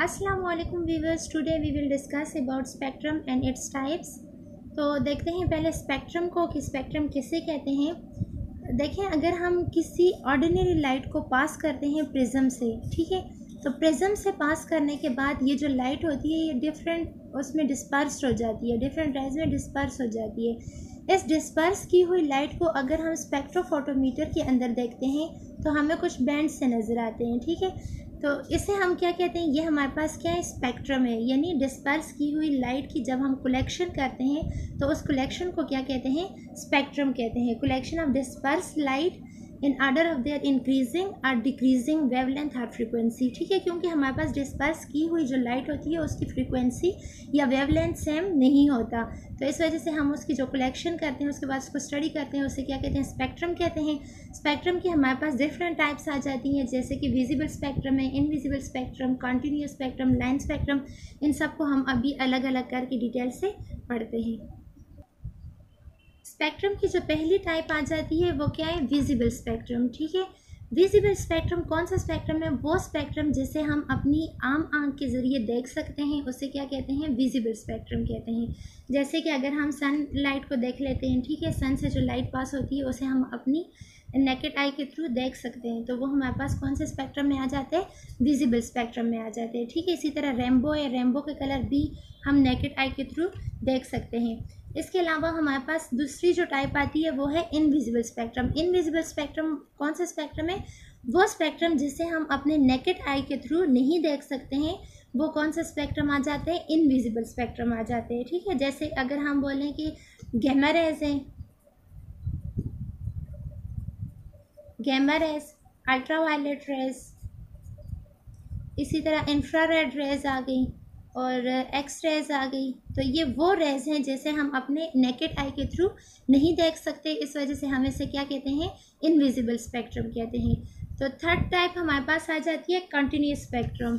अस्सलाम वालेकुम viewers, today we will discuss about spectrum and its types. तो देखते हैं पहले स्पेक्ट्रम को कि स्पेक्ट्रम किसे कहते हैं। देखें, अगर हम किसी ऑर्डिनरी लाइट को पास करते हैं प्रिज्म से, ठीक है, तो प्रिज्म से पास करने के बाद ये जो लाइट होती है ये डिफरेंट उसमें डिस्पर्स हो जाती है, डिफरेंट रेज में डिस्पर्स हो जाती है। इस डिस्पर्स की हुई लाइट को अगर हम स्पेक्ट्रोफोटोमीटर के अंदर देखते हैं तो हमें कुछ बैंड से नज़र आते हैं, ठीक है। तो इसे हम क्या कहते हैं, ये हमारे पास क्या है, स्पेक्ट्रम है, यानी डिस्पर्स की हुई लाइट की जब हम कलेक्शन करते हैं तो उस कलेक्शन को क्या कहते हैं, स्पेक्ट्रम कहते हैं। Collection of disperse light in order of their increasing और डिक्रीजिंग वेवलेंथ और फ्रीक्वेंसी, ठीक है, क्योंकि हमारे पास डिस्पर्स की हुई जो लाइट होती है उसकी फ्रीक्वेंसी या वेवलेंथ सेम नहीं होता, तो इस वजह से हम उसकी जो कलेक्शन करते हैं उसके बाद उसको स्टडी करते हैं, उसे क्या कहते हैं, स्पेक्ट्रम कहते हैं। स्पेक्ट्रम की हमारे पास डिफरेंट टाइप्स आ जाती हैं, जैसे कि विजिबल स्पेक्ट्रम है, invisible spectrum, continuous spectrum, line spectrum. इन सबको हम अभी अलग अलग करके डिटेल से पढ़ते हैं। स्पेक्ट्रम की जो पहली टाइप आ जाती है वो क्या है, विजिबल स्पेक्ट्रम, ठीक है। विजिबल स्पेक्ट्रम कौन सा स्पेक्ट्रम है, वो स्पेक्ट्रम जिसे हम अपनी आम आंख के ज़रिए देख सकते हैं उसे क्या कहते हैं, विजिबल स्पेक्ट्रम कहते हैं। जैसे कि अगर हम सन लाइट को देख लेते हैं, ठीक है, सन से जो लाइट पास होती है उसे हम अपनी नेकेड आई के थ्रू देख सकते हैं, तो वो हमारे पास कौन से स्पेक्ट्रम में आ जाते हैं, विजिबल स्पेक्ट्रम में आ जाते हैं, ठीक है। इसी तरह रेनबो है, रेनबो के कलर भी हम नेकेड आई के थ्रू देख सकते हैं। इसके अलावा हमारे पास दूसरी जो टाइप आती है वो है इनविजिबल स्पेक्ट्रम। इनविजिबल स्पेक्ट्रम कौन सा स्पेक्ट्रम है, वो स्पेक्ट्रम जिसे हम अपने नेकेड आई के थ्रू नहीं देख सकते हैं, वो कौन सा स्पेक्ट्रम आ जाते हैं, इनविजिबल स्पेक्ट्रम आ जाते हैं, ठीक है। जैसे अगर हम बोलें कि गैमा रेज है, गैमा रेज, अल्ट्रावायलेट रेज, इसी तरह इंफ्रारेड रेज आ गई और एक्स रेज आ गई, तो ये वो रेज हैं जैसे हम अपने नेकेड आई के थ्रू नहीं देख सकते, इस वजह से हम इसे क्या कहते हैं, इनविजिबल स्पेक्ट्रम कहते हैं। तो थर्ड टाइप हमारे पास आ जाती है कंटिन्यूस स्पेक्ट्रम।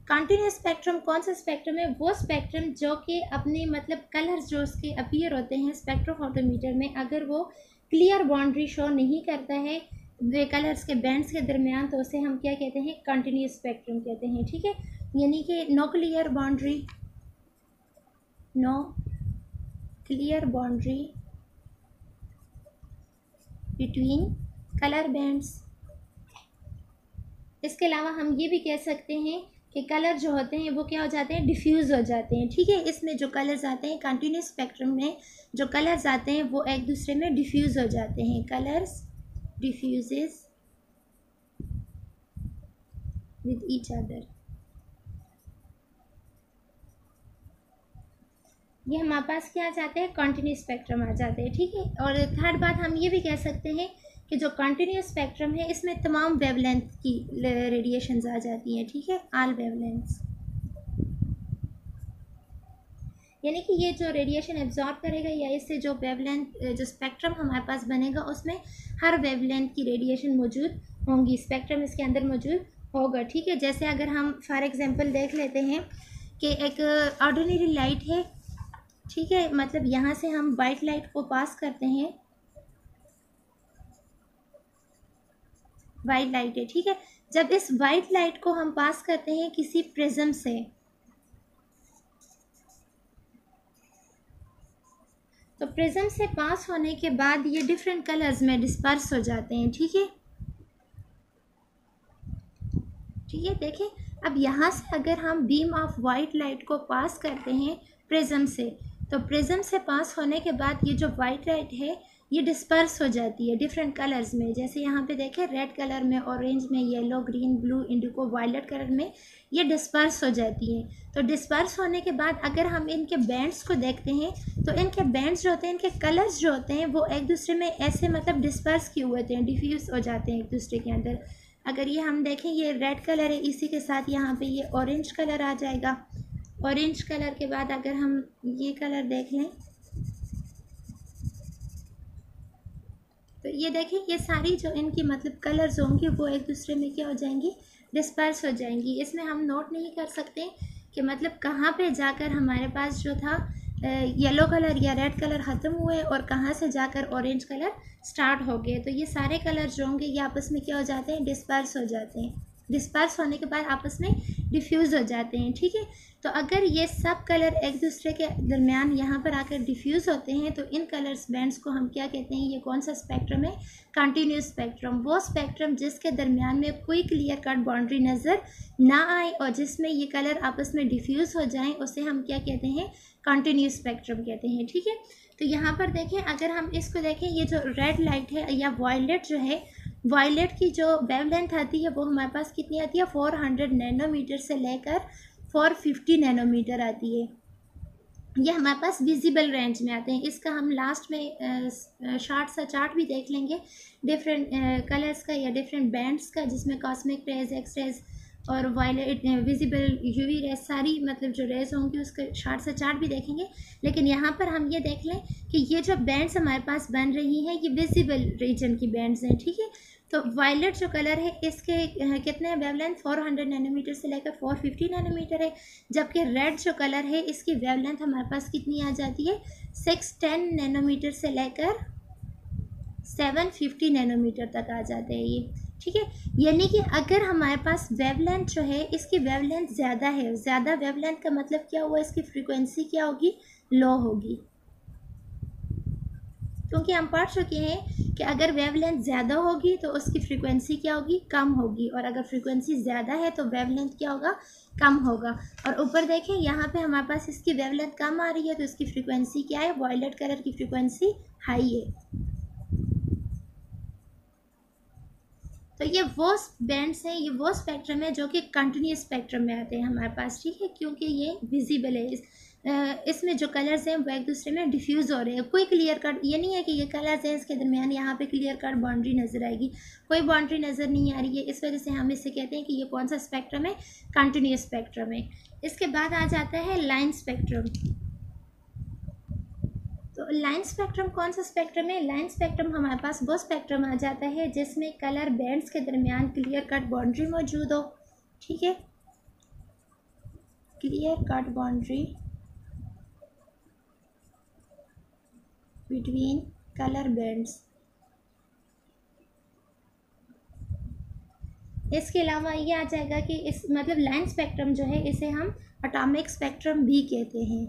कंटिन्यूस स्पेक्ट्रम कौन सा स्पेक्ट्रम है, वो स्पेक्ट्रम जो कि अपने मतलब कलर्स जो उसके अपीयर होते हैं स्पेक्ट्रोफोटोमीटर में, अगर वो क्लियर बाउंड्री शो नहीं करता है वे कलर्स के बैंड्स के दरमियान, तो उसे हम क्या कहते हैं, कंटिन्यूस स्पेक्ट्रम कहते हैं, ठीक है। यानी कि no clear boundary, no clear boundary between colour bands. इसके अलावा हम ये भी कह सकते हैं कि कलर जो होते हैं वो क्या हो जाते हैं, डिफ्यूज़ हो जाते हैं, ठीक है। इसमें जो कलर्स आते हैं कंटिन्यूस स्पेक्ट्रम में जो कलर्स आते हैं वो एक दूसरे में डिफ्यूज़ हो जाते हैं, colours diffuses with each other. ये हमारे पास क्या आ जाते हैं, कंटिन्यूस स्पेक्ट्रम आ जाते हैं, ठीक है। और थर्ड बात हम ये भी कह सकते हैं कि जो कंटिन्यूस स्पेक्ट्रम है इसमें तमाम वेवलेंथ की रेडिएशंस आ जाती हैं, ठीक है, ऑल वेवलेंथ्स। यानी कि ये जो रेडिएशन एब्जॉर्ब करेगा या इससे जो वेवलेंथ जो स्पेक्ट्रम हमारे पास बनेगा उसमें हर वेवलेंथ की रेडिएशन मौजूद होंगी, स्पेक्ट्रम इसके अंदर मौजूद होगा, ठीक है। जैसे अगर हम फॉर एग्जांपल देख लेते हैं कि एक ऑर्डिनरी लाइट है, ठीक है, मतलब यहाँ से हम वाइट लाइट को पास करते हैं, वाइट लाइट है, ठीक है। जब इस वाइट लाइट को हम पास करते हैं किसी प्रिज्म से, तो प्रिज्म से पास होने के बाद ये डिफरेंट कलर्स में डिस्पर्स हो जाते हैं, ठीक है, ठीक है। देखें, अब यहाँ से अगर हम बीम ऑफ वाइट लाइट को पास करते हैं प्रिज्म से, तो प्रिज्म से पास होने के बाद ये जो वाइट लाइट है ये डिस्पर्स हो जाती है डिफरेंट कलर्स में, जैसे यहाँ पे देखें रेड कलर में, ऑरेंज में, yellow, green, blue, indigo, violet colour में ये डिस्पर्स हो जाती हैं। तो डिस्पर्स होने के बाद अगर हम इनके बैंड्स को देखते हैं तो इनके बैंड्स जो होते हैं, इनके कलर्स जो होते हैं वो एक दूसरे में ऐसे मतलब डिस्पर्स किए हुए होते हैं, डिफ्यूज़ हो जाते हैं एक दूसरे के अंदर। अगर ये हम देखें ये रेड कलर है, इसी के साथ यहाँ पे ये ऑरेंज कलर आ जाएगा, ऑरेंज कलर के बाद अगर हम ये कलर देख लें तो ये देखें ये सारी जो इनकी मतलब कलर्स होंगी वो एक दूसरे में क्या हो जाएंगी, डिस्पर्स हो जाएंगी। इसमें हम नोट नहीं कर सकते कि मतलब कहाँ पे जाकर हमारे पास जो था येलो कलर या रेड कलर ख़त्म हुए और कहाँ से जाकर ऑरेंज कलर स्टार्ट हो गए, तो ये सारे कलर जो होंगे ये आपस में क्या हो जाते हैं, डिस्पर्स हो जाते हैं। डिस्पर्स होने के बाद आपस में डिफ्यूज़ हो जाते हैं, ठीक है। तो अगर ये सब कलर एक दूसरे के दरमियान यहाँ पर आकर डिफ्यूज़ होते हैं तो इन कलर्स बैंड्स को हम क्या कहते हैं, ये कौन सा स्पेक्ट्रम है, कंटिन्यूस स्पेक्ट्रम। वो स्पेक्ट्रम जिसके दरमियान में कोई क्लियर कट बाउंड्री नज़र ना आए और जिसमें ये कलर आपस में डिफ्यूज़ हो जाएं, उसे हम क्या कहते हैं, कंटिन्यूस स्पेक्ट्रम कहते हैं, ठीक है। तो यहाँ पर देखें, अगर हम इसको देखें, ये जो रेड लाइट है या वायलेट जो है, वायलेट की जो वेवलेंथ आती है वो हमारे पास कितनी आती है, 400 नैनोमीटर से लेकर 450 नैनोमीटर आती है। ये हमारे पास विजिबल रेंज में आते हैं। इसका हम लास्ट में शार्ट सा चार्ट भी देख लेंगे डिफरेंट कलर्स का या डिफरेंट बैंड्स का, जिसमें कॉस्मिक रेज, एक्स रेज और वायलेट, विजिबल, यूवी रेज, सारी मतलब जो रेज होंगी उसका शार्ट सा चार्ट भी देखेंगे। लेकिन यहाँ पर हम ये देख लें कि ये जो बैंड्स हमारे पास बन रही हैं ये विजिबल रीजन की बैंड्स हैं, ठीक है। तो वायलेट जो कलर है इसके कितने वेवलेंथ, 400 नैनोमीटर से लेकर 450 नैनोमीटर है, जबकि रेड जो कलर है इसकी वेवलेंथ हमारे पास कितनी आ जाती है, 610 नैनोमीटर से लेकर 750 नैनोमीटर तक आ जाते हैं ये, ठीक है। यानी कि अगर हमारे पास वेवलेंथ जो है इसकी वेवलेंथ ज़्यादा है, ज़्यादा वेवलेंथ का मतलब क्या हुआ, इसकी फ्रीक्वेंसी क्या होगी, लो होगी, क्योंकि हम पढ़ चुके हैं कि अगर वेवलेंथ ज़्यादा होगी तो उसकी फ्रीक्वेंसी क्या होगी, कम होगी, और अगर फ्रीक्वेंसी ज़्यादा है तो वेवलेंथ क्या होगा, कम होगा। और ऊपर देखें यहाँ पे हमारे पास इसकी वेवलेंथ कम आ रही है तो इसकी फ्रीक्वेंसी क्या है, वायलेट कलर की फ्रीक्वेंसी हाई है। तो ये वो बैंड्स हैं, ये वो स्पेक्ट्रम है जो कि कंटिन्यूस स्पेक्ट्रम में आते हैं हमारे पास, ठीक है, क्योंकि ये विजिबल है। इसमें जो कलर्स हैं वो एक दूसरे में डिफ्यूज़ हो रहे हैं। कोई क्लियर कट ये नहीं है कि ये कलर्स हैं इसके दरमियान यहाँ पे क्लियर कट बाउंड्री नज़र आएगी, कोई बाउंड्री नज़र नहीं आ रही है। इस वजह से हम इसे कहते हैं कि ये कौन सा स्पेक्ट्रम है, कंटिन्यूस स्पेक्ट्रम है। इसके बाद आ जाता है लाइन स्पेक्ट्रम। तो लाइन स्पेक्ट्रम कौन सा स्पेक्ट्रम है, लाइन स्पेक्ट्रम हमारे पास वो स्पेक्ट्रम आ जाता है जिसमें कलर बैंड्स के दरमियान क्लियर कट बाउंड्री मौजूद हो, ठीक है, clear cut boundary between colour bands. इसके अलावा ये आ जाएगा कि इस मतलब लाइन स्पेक्ट्रम जो है इसे हम एटॉमिक स्पेक्ट्रम भी कहते हैं,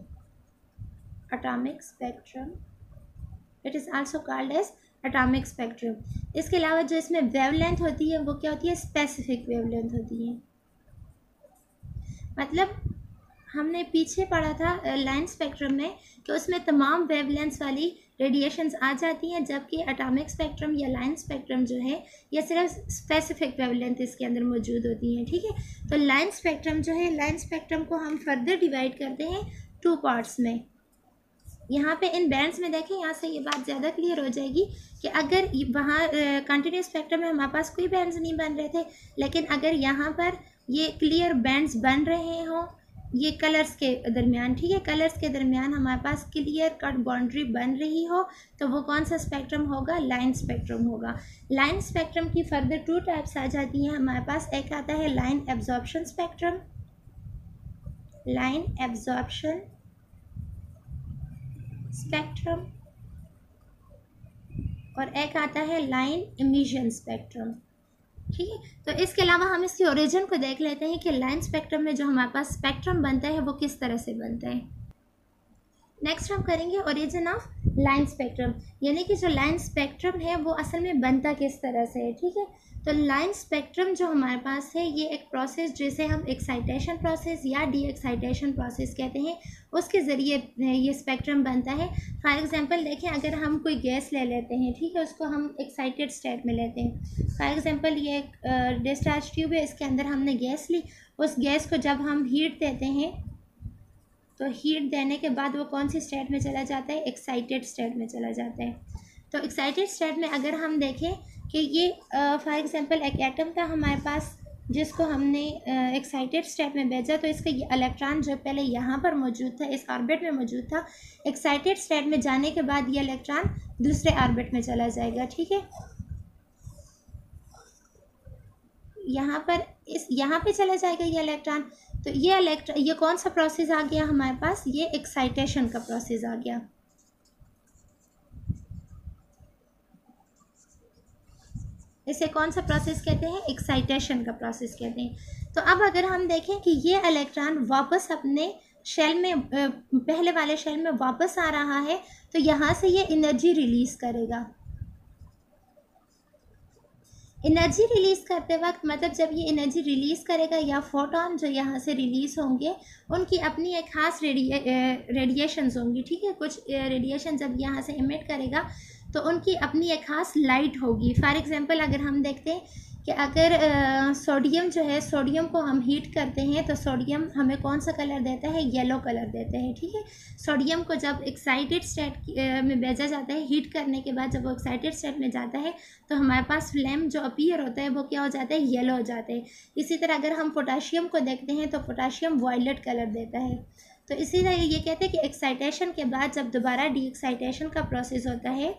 atomic spectrum, it is also called as atomic spectrum. इसके अलावा जो इसमें वेवलेंथ होती है वो क्या होती है, स्पेसिफिक वेवलेंथ होती है। मतलब हमने पीछे पढ़ा था लाइन स्पेक्ट्रम में कि उसमें तमाम वेवलेंथ्स वाली रेडिएशंस आ जाती हैं, जबकि एटॉमिक स्पेक्ट्रम या लाइन स्पेक्ट्रम जो है ये सिर्फ स्पेसिफिक वेवलेंथ इसके अंदर मौजूद होती हैं, ठीक है। तो लाइन स्पेक्ट्रम जो है, लाइन स्पेक्ट्रम को हम फर्दर डिवाइड करते हैं 2 पार्ट्स में। यहाँ पे इन बैंड्स में देखें, यहाँ से ये बात ज़्यादा क्लियर हो जाएगी कि अगर वहाँ कंटिन्यूस स्पेक्ट्रम में हमारे पास कोई बैंड्स नहीं बन रहे थे, लेकिन अगर यहाँ पर ये क्लियर बैंड्स बन रहे हों ये कलर्स के दरमियान, ठीक है, कलर्स के दरमियान हमारे पास क्लियर कट बाउंड्री बन रही हो तो वो कौन सा स्पेक्ट्रम होगा, लाइन स्पेक्ट्रम होगा। लाइन स्पेक्ट्रम की फर्दर 2 टाइप्स आ जाती हैं हमारे पास। एक आता है line absorption spectrum, line absorption spectrum, और एक आता है लाइन इमिशन स्पेक्ट्रम, ठीक है। तो इसके अलावा हम इसके ओरिजिन को देख लेते हैं कि लाइन स्पेक्ट्रम में जो हमारे पास स्पेक्ट्रम बनता है वो किस तरह से बनता है। नेक्स्ट हम करेंगे ओरिजिन ऑफ लाइन स्पेक्ट्रम, यानी कि जो लाइन स्पेक्ट्रम है वो असल में बनता किस तरह से है, ठीक है। तो लाइन स्पेक्ट्रम जो हमारे पास है ये एक प्रोसेस जिसे हम एक्साइटेशन प्रोसेस या डी एक्साइटेशन प्रोसेस कहते हैं, उसके ज़रिए ये स्पेक्ट्रम बनता है। फॉर एग्जांपल देखें, अगर हम कोई गैस ले लेते हैं, ठीक है, उसको हम एक्साइटेड स्टेट में लेते हैं। फॉर एग्जांपल ये एक डिस्चार्ज ट्यूब है, इसके अंदर हमने गैस ली, उस गैस को जब हम हीट देते हैं तो हीट देने के बाद वो कौन सी स्टेट में चला जाता है, एक्साइटेड स्टेट में चला जाता है। तो एक्साइटेड स्टेट में अगर हम देखें कि ये फॉर एग्जांपल एक एटम था हमारे पास जिसको हमने एक्साइटेड स्टेट में भेजा, तो इसका ये इलेक्ट्रॉन जो पहले यहाँ पर मौजूद था, इस ऑर्बिट में मौजूद था, एक्साइटेड स्टेट में जाने के बाद ये इलेक्ट्रॉन दूसरे ऑर्बिट में चला जाएगा, ठीक है। यहाँ पे चला जाएगा ये इलेक्ट्रॉन। तो ये कौन सा प्रोसेस आ गया हमारे पास, ये एक्साइटेशन का प्रोसेस आ गया। इसे कौन सा प्रोसेस कहते हैं? एक्साइटेशन का प्रोसेस कहते हैं। तो अब अगर हम देखें कि ये इलेक्ट्रॉन वापस अपने शेल में पहले वाले शेल में वापस आ रहा है, तो यहाँ से ये एनर्जी रिलीज़ करेगा। एनर्जी रिलीज़ करते वक्त मतलब जब ये एनर्जी रिलीज़ करेगा या फोटॉन जो यहाँ से रिलीज़ होंगे उनकी अपनी एक खास रेडिएशंस होंगी, ठीक है। कुछ रेडिएशन जब यहाँ से इमिट करेगा तो उनकी अपनी एक खास लाइट होगी। फॉर एग्जांपल अगर हम देखते हैं कि अगर सोडियम जो है, सोडियम को हम हीट करते हैं तो सोडियम हमें कौन सा कलर देता है? येलो कलर देता है, ठीक है। सोडियम को जब एक्साइटेड स्टेट में भेजा जाता है, हीट करने के बाद जब वो एक्साइटेड स्टेट में जाता है तो हमारे पास फ्लेम जो अपीयर होता है वो क्या हो जाता है? येलो हो जाता है। इसी तरह अगर हम पोटाशियम को देखते हैं तो पोटाशियम वायलेट कलर देता है। तो इसी तरह ये कहते हैं कि एक्साइटेशन के बाद जब दोबारा डी एक्साइटेशन का प्रोसेस होता है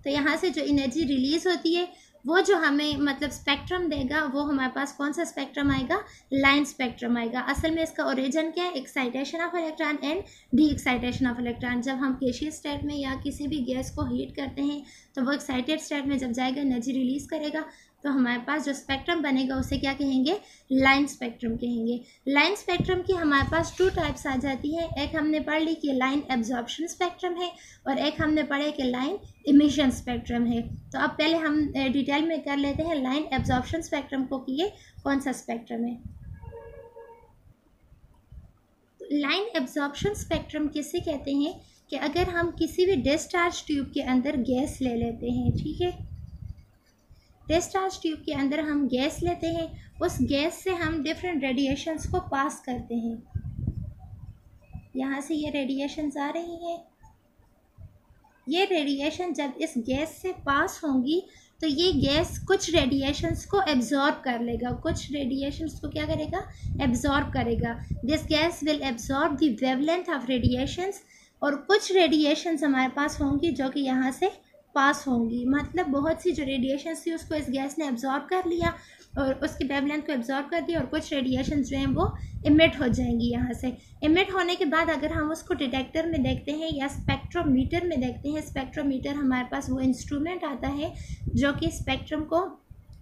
तो यहाँ से जो एनर्जी रिलीज़ होती है वो जो हमें मतलब स्पेक्ट्रम देगा वो हमारे पास कौन सा स्पेक्ट्रम आएगा? लाइन स्पेक्ट्रम आएगा। असल में इसका ओरिजिन क्या है? Excitation of electron and D excitation of electron. जब हम गैसीय स्टेट में या किसी भी गैस को हीट करते हैं तो वो एक्साइटेड स्टेट में जब जाएगा एनर्जी रिलीज़ करेगा तो हमारे पास जो स्पेक्ट्रम बनेगा उसे क्या कहेंगे? लाइन स्पेक्ट्रम कहेंगे। लाइन स्पेक्ट्रम की हमारे पास 2 टाइप्स आ जाती है। एक हमने पढ़ ली कि लाइन एब्जॉर्प्शन स्पेक्ट्रम है और एक हमने पढ़े कि लाइन इमिशन स्पेक्ट्रम है। तो अब पहले हम डिटेल में कर लेते हैं लाइन एब्जॉर्प्शन स्पेक्ट्रम को कि ये कौन सा स्पेक्ट्रम है। लाइन एब्जॉर्प्शन स्पेक्ट्रम किसे कहते हैं कि अगर हम किसी भी डिस्चार्ज ट्यूब के अंदर गैस ले लेते हैं, ठीक है, डिस्चार्ज ट्यूब के अंदर हम गैस लेते हैं, उस गैस से हम डिफरेंट रेडिएशंस को पास करते हैं। यहाँ से ये रेडिएशंस आ रही हैं, ये रेडिएशन जब इस गैस से पास होंगी तो ये गैस कुछ रेडिएशंस को एब्जॉर्ब कर लेगा, कुछ रेडिएशंस को क्या करेगा? एब्जॉर्ब करेगा। This gas will absorb the wavelength of radiations, और कुछ रेडिएशंस हमारे पास होंगी जो कि यहाँ से पास होंगी। मतलब बहुत सी जो रेडिएशन थी उसको इस गैस ने एब्जॉर्ब कर लिया और उसकी वेवलेंथ को एब्जॉर्ब कर दिया और कुछ रेडिएशन जो हैं वो इमिट हो जाएंगी। यहाँ से इमिट होने के बाद अगर हम उसको डिटेक्टर में देखते हैं या स्पेक्ट्रोमीटर में देखते हैं, स्पेक्ट्रोमीटर हमारे पास वो इंस्ट्रूमेंट आता है जो कि स्पेक्ट्रम को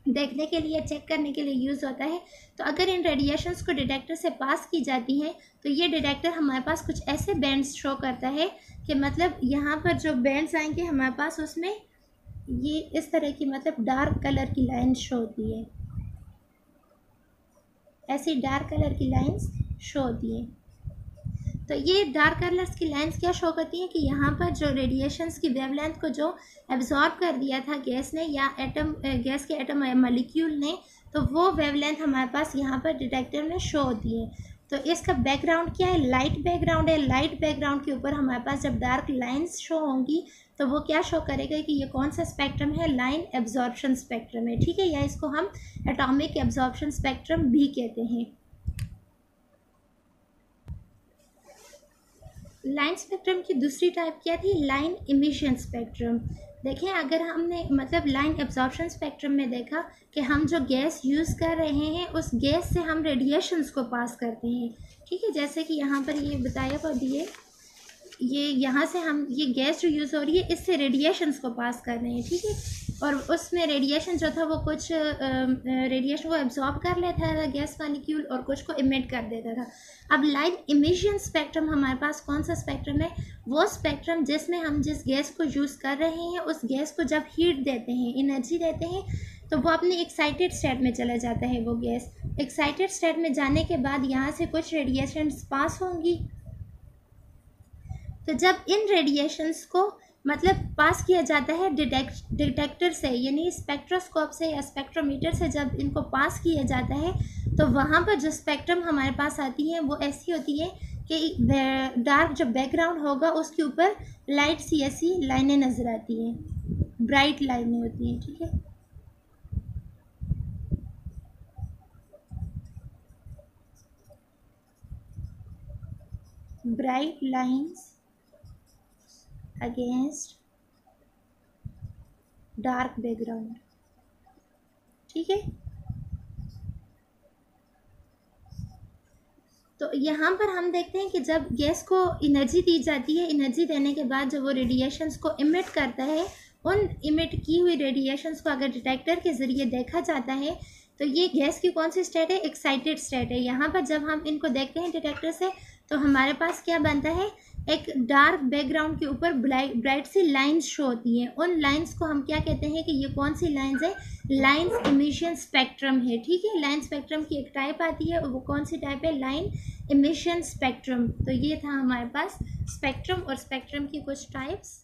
देखने के लिए, चेक करने के लिए यूज़ होता है। तो अगर इन रेडिएशंस को डिटेक्टर से पास की जाती हैं तो ये डिटेक्टर हमारे पास कुछ ऐसे बैंड्स शो करता है कि मतलब यहाँ पर जो बैंड्स आएंगे हमारे पास उसमें ये इस तरह की मतलब डार्क कलर की लाइन शो होती है, ऐसी डार्क कलर की लाइंस शो होती हैं। तो ये डार्क कलर्स की लाइंस क्या शो करती हैं कि यहाँ पर जो रेडिएशंस की वेवलेंथ को जो एब्जॉर्ब कर दिया था गैस ने या एटम, गैस के एटम या मॉलिक्यूल ने, तो वो वेवलेंथ हमारे पास यहाँ पर डिटेक्टर में शो होती है। तो इसका बैकग्राउंड क्या है? लाइट बैकग्राउंड है। लाइट बैकग्राउंड के ऊपर हमारे पास जब डार्क लाइंस शो होंगी तो वो क्या शो करेगा कि ये कौन सा स्पेक्ट्रम है? लाइन एब्जॉर्प्शन स्पेक्ट्रम है, ठीक है, या इसको हम एटॉमिक एब्जॉर्प्शन स्पेक्ट्रम भी कहते हैं। लाइन स्पेक्ट्रम की दूसरी टाइप क्या थी? Line emission spectrum. देखें अगर हमने मतलब लाइन एब्जॉर्प्शन स्पेक्ट्रम में देखा कि हम जो गैस यूज़ कर रहे हैं उस गैस से हम रेडिएशंस को पास करते हैं, ठीक है। जैसे कि यहाँ पर ये बताया हुआ भी है, ये यहाँ से हम ये गैस जो यूज़ हो रही है इससे रेडिएशंस को पास कर रहे हैं, ठीक है। और उसमें रेडिएशन जो था वो कुछ रेडिएशन को एब्जॉर्ब कर लेता था गैस मॉलिक्यूल और कुछ को इमिट कर देता था। अब लाइन इमिशन स्पेक्ट्रम हमारे पास कौन सा स्पेक्ट्रम है? वो स्पेक्ट्रम जिसमें हम जिस गैस को यूज़ कर रहे हैं उस गैस को जब हीट देते हैं, एनर्जी देते हैं, तो वो अपने एक्साइटेड स्टेट में चला जाता है। वो गैस एक्साइटेड स्टेट में जाने के बाद यहाँ से कुछ रेडिएशंस पास होंगी। तो जब इन रेडिएशंस को मतलब पास किया जाता है डिटेक्टर से, यानी स्पेक्ट्रोस्कोप से या स्पेक्ट्रोमीटर से, जब इनको पास किया जाता है तो वहाँ पर जो स्पेक्ट्रम हमारे पास आती है वो ऐसी होती है कि डार्क जो बैकग्राउंड होगा उसके ऊपर लाइट सी ऐसी लाइनें नज़र आती हैं, ब्राइट लाइनें होती हैं, ठीक है। Bright lines against dark background, ठीक है। तो यहाँ पर हम देखते हैं कि जब गैस को एनर्जी दी जाती है, एनर्जी देने के बाद जब वो रेडिएशंस को इमिट करता है, उन इमिट की हुई रेडिएशंस को अगर डिटेक्टर के ज़रिए देखा जाता है तो ये गैस की कौन सी स्टेट है, एक्साइटेड स्टेट है। यहाँ पर जब हम इनको देखते हैं डिटेक्टर से तो हमारे पास क्या बनता है, एक डार्क बैकग्राउंड के ऊपर ब्राइट सी लाइंस शो होती हैं। उन लाइंस को हम क्या कहते हैं कि ये कौन सी लाइंस है, लाइंस इमिशन स्पेक्ट्रम है। ठीक है, लाइन स्पेक्ट्रम की एक टाइप आती है और वो कौन सी टाइप है, लाइन इमिशन स्पेक्ट्रम। तो ये था हमारे पास स्पेक्ट्रम और स्पेक्ट्रम की कुछ टाइप्स।